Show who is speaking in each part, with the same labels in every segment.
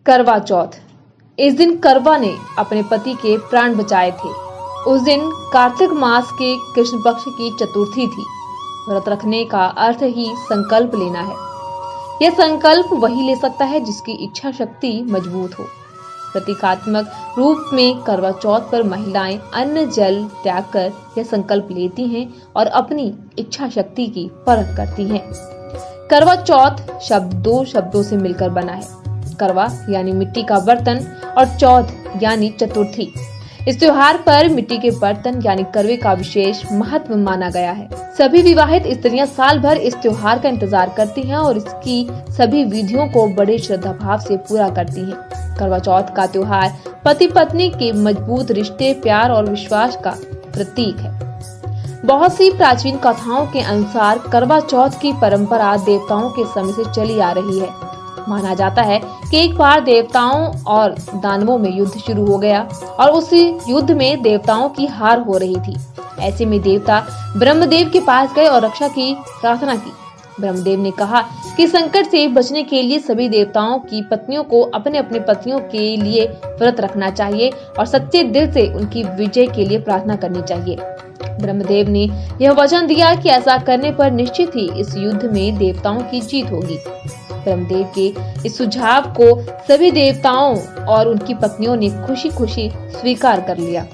Speaker 1: करवा चौथ। इस दिन करवा ने अपने पति के प्राण बचाए थे। उस दिन कार्तिक मास के कृष्ण पक्ष की चतुर्थी थी। व्रत रखने का अर्थ ही संकल्प लेना है। यह संकल्प वही ले सकता है जिसकी इच्छा शक्ति मजबूत हो। प्रतीकात्मक रूप में करवा चौथ पर महिलाएं अन्न जल त्याग कर यह संकल्प लेती हैं और अपनी इच्छा शक्ति की परख करती हैं। करवा चौथ शब्द दो शब्दों से मिलकर बना है। करवा यानी मिट्टी का बर्तन और चौथ यानी चतुर्थी। इस त्योहार पर मिट्टी के बर्तन यानी करवे का विशेष महत्व माना गया है। सभी विवाहित स्त्रियां साल भर इस त्योहार का इंतजार करती हैं और इसकी सभी विधियों को बड़े श्रद्धा भाव से पूरा करती हैं। करवा चौथ का त्योहार पति पत्नी के मजबूत रिश्ते, प्यार और विश्वास का प्रतीक है। बहुत सी प्राचीन कथाओं के अनुसार करवा चौथ की परंपरा देवताओं के समय से चली आ रही है। माना जाता है कि एक बार देवताओं और दानवों में युद्ध शुरू हो गया और उस युद्ध में देवताओं की हार हो रही थी। ऐसे में देवता ब्रह्मदेव के पास गए और रक्षा की प्रार्थना की। ब्रह्मदेव ने कहा कि संकट से बचने के लिए सभी देवताओं की पत्नियों को अपने अपने पतियों के लिए व्रत रखना चाहिए और सच्चे दिल से उनकी विजय के लिए प्रार्थना करनी चाहिए। ब्रह्मदेव ने यह वचन दिया कि ऐसा करने पर निश्चित ही इस युद्ध में देवताओं की जीत होगी। ब्रह्मदेव के इस सुझाव को सभी देवताओं और उनकी पत्नियों ने खुशी खुशी स्वीकार कर लिया।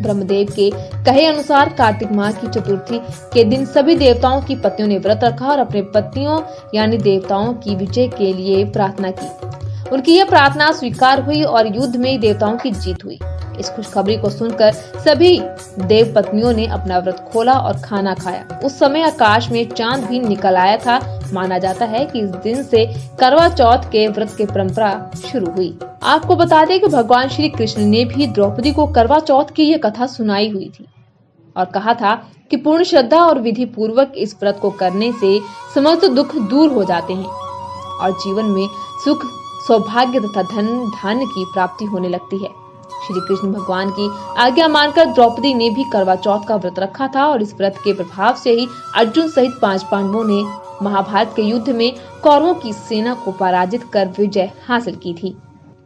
Speaker 1: ब्रह्मदेव के कहे अनुसार कार्तिक माह की चतुर्थी के दिन सभी देवताओं की पत्नियों ने व्रत रखा और अपने पतियों यानी देवताओं की विजय के लिए प्रार्थना की। उनकी यह प्रार्थना स्वीकार हुई और युद्ध में देवताओं की जीत हुई। इस खुशखबरी को सुनकर सभी देव पत्नियों ने अपना व्रत खोला और खाना खाया। उस समय आकाश में चांद भी निकल आया था। माना जाता है कि इस दिन से करवा चौथ के व्रत की परंपरा शुरू हुई। आपको बता दें कि भगवान श्री कृष्ण ने भी द्रौपदी को करवा चौथ की यह कथा सुनाई हुई थी और कहा था कि पूर्ण श्रद्धा और विधि पूर्वक इस व्रत को करने से समस्त दुख दूर हो जाते हैं और जीवन में सुख, सौभाग्य तथा धन धान्य की प्राप्ति होने लगती है। श्री कृष्ण भगवान की आज्ञा मानकर द्रौपदी ने भी करवा चौथ का व्रत रखा था और इस व्रत के प्रभाव से ही अर्जुन सहित 5 पांडवों ने महाभारत के युद्ध में कौरवों की सेना को पराजित कर विजय हासिल की थी।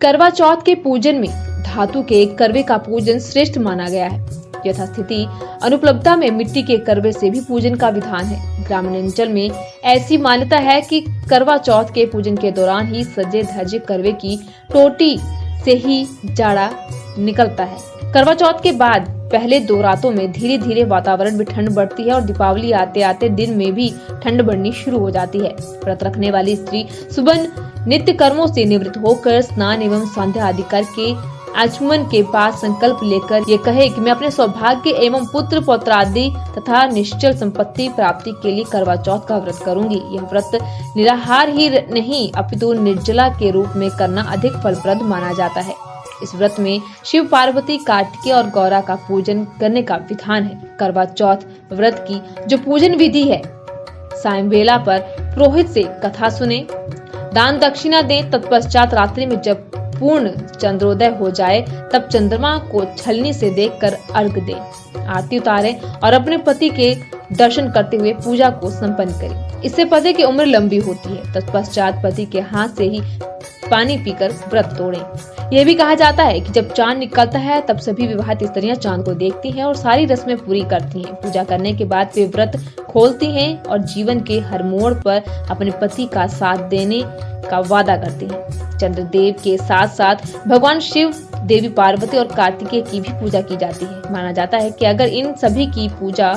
Speaker 1: करवा चौथ के पूजन में धातु के करवे का पूजन श्रेष्ठ माना गया है। यथास्थिति अनुपलब्धता में मिट्टी के करवे से भी पूजन का विधान है। ग्रामीण अंचल में ऐसी मान्यता है कि करवा चौथ के पूजन के दौरान ही सजे धजे करवे की टोटी से ही जाड़ा निकलता है। करवा चौथ के बाद पहले 2 रातों में धीरे धीरे वातावरण में ठंड बढ़ती है और दीपावली आते आते दिन में भी ठंड बढ़नी शुरू हो जाती है। व्रत रखने वाली स्त्री सुबह नित्य कर्मों से निवृत्त होकर स्नान एवं संध्या आदि करके आचमन के बाद संकल्प लेकर ये कहे कि मैं अपने सौभाग्य एवं पुत्र पौत्रादि तथा निश्चल संपत्ति प्राप्ति के लिए करवा चौथ का व्रत करूंगी। यह व्रत निराहार ही नहीं अपितु निर्जला के रूप में करना अधिक फलप्रद माना जाता है। इस व्रत में शिव पार्वती, कार्तिकेय और गौरा का पूजन करने का विधान है। करवा चौथ व्रत की जो पूजन विधि है, सायं वेला पर पुरोहित से कथा सुने, दान दक्षिणा दें, तत्पश्चात रात्रि में जब पूर्ण चंद्रोदय हो जाए तब चंद्रमा को छलनी से देखकर अर्घ दें, आरती उतारें और अपने पति के दर्शन करते हुए पूजा को संपन्न करें। इससे पति की उम्र लंबी होती है। तत्पश्चात पति के हाथ से ही पानी पीकर व्रत तोड़ें। यह भी कहा जाता है कि जब चांद निकलता है तब सभी विवाहित स्त्रियां चांद को देखती हैं और सारी रस्में पूरी करती हैं। पूजा करने के बाद वे व्रत खोलती हैं और जीवन के हर मोड़ पर अपने पति का साथ देने का वादा करती हैं। चंद्रदेव के साथ साथ भगवान शिव, देवी पार्वती और कार्तिकेय की भी पूजा की जाती है। माना जाता है कि अगर इन सभी की पूजा